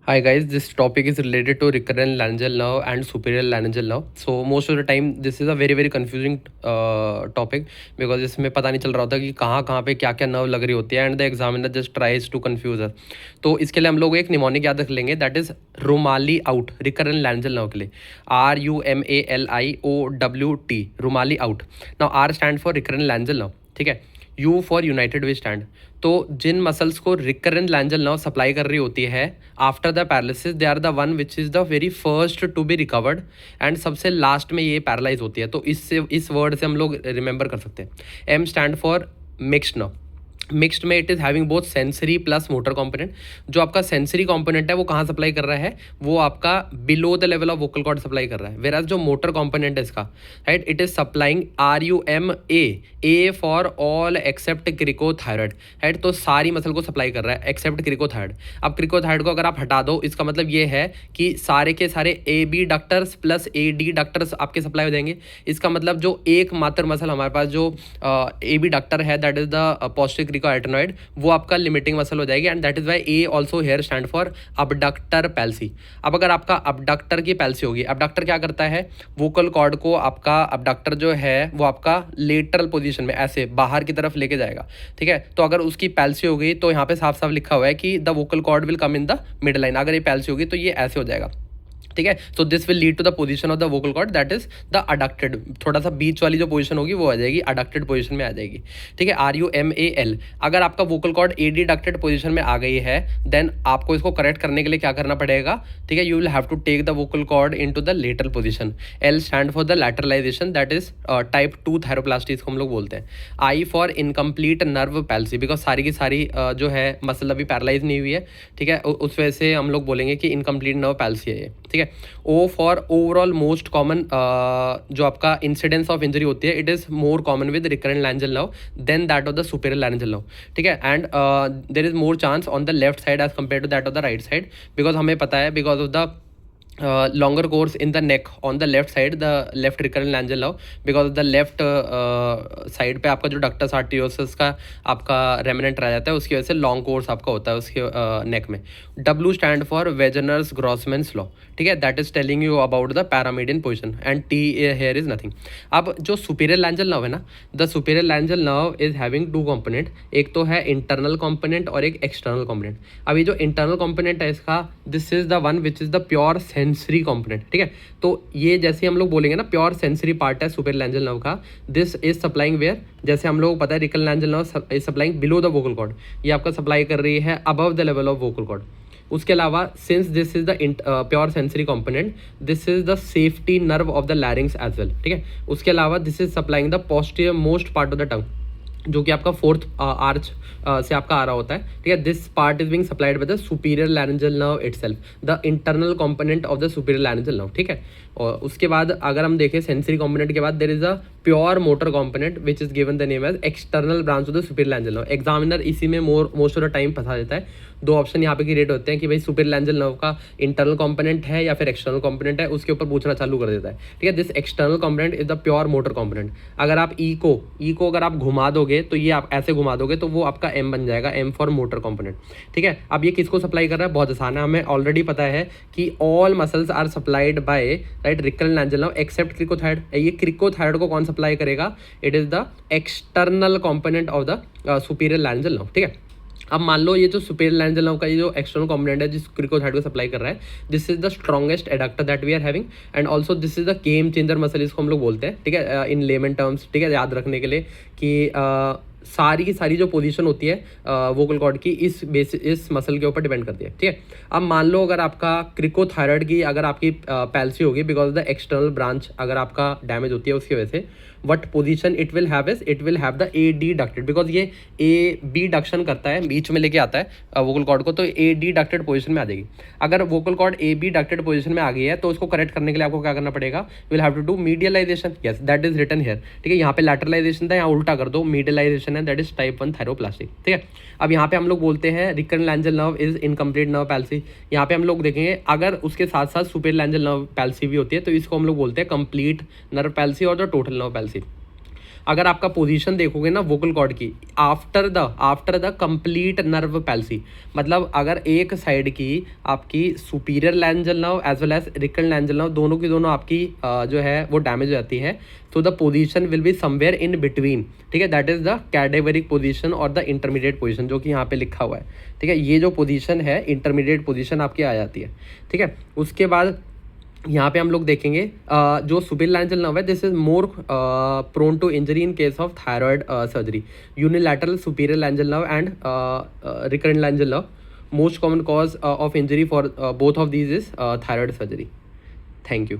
Hi guys, this topic is related to recurrent laryngeal nerve and superior laryngeal nerve. So most of the time this is a very confusing topic because इसमें पता नहीं चल रहा होता कि कहाँ कहाँ पे क्या क्या नर्व लग रही होती है and the examiner just tries to confuse us. तो इसके लिए हम लोग एक निमोनिक याद रख लेंगे दैट इज रुमाली आउट रिकरेंट laryngeal nerve के लिए RUMALIOWT रुमाली out. Now R stand for recurrent laryngeal nerve. ठीक है. U for united way stand. तो जिन मसल्स को रिकरेंट laryngeal nerve सप्लाई कर रही होती है after the paralysis they are the one which is the very first to be recovered and सबसे लास्ट में ये पैरालाइज होती है. तो इससे इस वर्ड से हम लोग रिमेंबर कर सकते हैं. M stand for mixed nerve. Mixed में it is having both sensory plus motor component. जो आपका सेंसरी कंपोनेंट है वो कहाँ सप्लाई कर रहा है, वो आपका below the level of vocal cord supply कर रहा है. वेराज जो मोटर कंपोनेंट है इसका, right, it is supplying RUMA for all except cricothyroid. Right, तो सारी मसल को सप्लाई कर रहा है एक्सेप्ट क्रिकोथायरॉइड. अब क्रिकोथायरॉइड को अगर आप हटा दो इसका मतलब ये है कि सारे के सारे AB doctors plus AD doctors आपके सप्लाई हो जाएंगे. इसका मतलब जो एकमात्र मसल हमारे पास जो AB डक्टर है that is the posterior cricoarytenoid, वो आपका लिमिटिंग मसल हो जाएगी and that is why A also here stand for abductor palsy. अब अगर आपका अबडक्टर की पैल्सी होगी, अबडक्टर क्या करता है, वोकल कॉर्ड को आपका अबडक्टर जो है वो आपका लेटरल पोजीशन में ऐसे बाहर की तरफ लेके जाएगा. ठीक है, तो अगर उसकी पैल्सी हो गई तो यहाँ पे साफ साफ लिखा हुआ है कि the vocal cord will come in the mid line. अगर ये पैल्सी होगी तो ये ऐसे हो जाएगा. ठीक है, so this will lead to the position of the vocal cord that is the adducted. थोड़ा सा बीच वाली जो पोजीशन होगी वो आ जाएगी, अडक्टेड पोजीशन में आ जाएगी. ठीक है, RUMAL. अगर आपका वोकल कॉर्ड AD डक्टेड पोजीशन में आ गई है देन आपको इसको करेक्ट करने के लिए क्या करना पड़ेगा. ठीक है, you will have to take the vocal cord into the lateral position. L stand for the lateralisation that is type 2 thyroplasty इसको हम लोग बोलते हैं. I for incomplete nerve palsy because सारी की सारी जो है मसल अभी पैरालाइज नहीं हुई है. ठीक है, उस वजह से हम लोग बोलेंगे कि इनकम्प्लीट नर्व पैल्सी है ये. ठीक है. O for overall most common जो आपका इंसिडेंस ऑफ इंजरी होती है it is more common with recurrent laryngeal nerve than that of the superior laryngeal nerve. ठीक है, and there is more chance on the left side as compared to that of the right side because हमें पता है because of the longer course in the neck on the left side the left recurrent laryngeal nerve because of the left side पे आपका जो ductus arteriosus का आपका remnant रह जाता है उसकी वजह से long course आपका होता है उसके neck में. W stand for Wegener's Grossman's law. ठीक है, that is telling you about the paramedian position and T here is nothing. अब जो superior laryngeal nerve है ना, the superior laryngeal nerve is having two component. एक तो है internal component और एक external component. अभी जो internal component है इसका this is the one which is the pure sensory component. ठीक है, तो ये जैसे हम लोग बोलेंगे ना प्योर सेंसरी पार्ट है सुपीरियर laryngeal nerve का. दिस इज सप्लाइंग वेयर, जैसे हम लोग पता है recurrent laryngeal nerve is supplying below the vocal cord. ये आपका सप्लाई कर रही है above the level of vocal cord. उसके अलावा since this is the pure sensory component this is the safety nerve of the लैरिंग्स as well. ठीक है, उसके अलावा this is supplying the posterior most part of the tongue जो कि आपका fourth arch से आपका आ रहा होता है. ठीक है, this part is being supplied by the superior laryngeal nerve itself, the internal component of the superior laryngeal nerve. ठीक है, और उसके बाद अगर हम देखें सेंसरी कंपोनेंट के बाद there is a pure motor component which is given the name as external branch of the superior laryngeal nerve. Examiner इसी में मोस्ट ऑफ द टाइम फंसा देता है. दो ऑप्शन यहाँ पे क्रिएट होते हैं कि भाई सुपीरियर laryngeal nerve का इंटरनल कंपोनेंट है या फिर एक्सटर्नल कंपोनेंट है, उसके ऊपर पूछना चालू कर देता है. ठीक है, this external component is the pure motor component. अगर आप ई को अगर आप घुमा दोगे तो ये आप ऐसे घुमा दोगे तो वो आपका M बन जाएगा, M फॉर मोटर कंपोनेंट. ठीक है, अब ये किसको सप्लाई कर रहा है, बहुत आसान है, हमें ऑलरेडी पता है कि all muscles are supplied by right recurrent laryngeal nerve except cricothyroid. ये क्रिकोथायरॉइड को कौन सप्लाई करेगा, it is the external component of the superior laryngeal nerve. ठीक है, अब मान लो ये जो सुपीरियर laryngeal nerve का ये जो एक्सटर्नल कंपोनेंट है जिस क्रिकोथायरॉइड को सप्लाई कर रहा है this is the strongest adductor that we are having and also this is the game changer muscle इसको हम लोग बोलते हैं. ठीक है, इन लेमन टर्म्स. ठीक है, याद रखने के लिए कि सारी की सारी जो पोजीशन होती है वोकल कॉर्ड की इस मसल के ऊपर डिपेंड करती है. ठीक है, अब मान लो अगर आपका क्रिकोथायरॉइड की अगर आपकी पैल्सी होगी because of the external branch अगर आपका डैमेज होती है उसकी वजह से what position it will have is it will have the AD ducted because ये AB डक्शन करता है, बीच में लेके आता है वोकल कॉर्ड को, तो AD डक्टेड पोजीशन में आ जाएगी. अगर वोकल कॉर्ड AB डक्टेड पोजीशन में आ गई है तो उसको करेक्ट करने के लिए आपको क्या करना पड़ेगा, will have to do medialisation. Yes, that is written here. ठीक है, यहाँ पे लैटरलाइजेशन था, यहाँ उल्टा कर दो, मीडियलाइजेशन है, दैट इज टाइप 1 थायरोप्लास्टी. ठीक है, अब यहाँ पे हम लोग बोलते हैं recurrent laryngeal nerve is incomplete nerve palsy. यहाँ पे हम लोग देखेंगे अगर उसके साथ साथ सुपीरियर laryngeal nerve पैल्सी भी होती है तो इसको हम लोग बोलते हैं कंप्लीट नर्व पैल्सी और द टोटल नर्व पैल्सी. अगर आपका पोजीशन देखोगे ना वोकल कॉर्ड की, after the complete nerve palsy, मतलब अगर एक साइड की आपकी superior laryngeal nerve as well as recurrent laryngeal nerve दोनों की दोनों आपकी जो है वो डैमेज हो जाती है, तो the position will be somewhere in between, ठीक है, that is the cadaveric position और द इंटरमीडिएट पोजीशन, जो कि यहाँ पे लिखा हुआ है, ठीक है। ये जो पोजीशन है इंटरमीडिएट पोजीशन आपकी आ जाती है, ठीक है। उसके बाद यहाँ पे हम लोग देखेंगे जो सुपीरियर लैंजल नर्व है, this is more prone to injury in case of thyroid surgery, unilateral superior laryngeal nerve and recurrent laryngeal nerve, most common cause of injury for both of these is thyroid surgery. Thank you.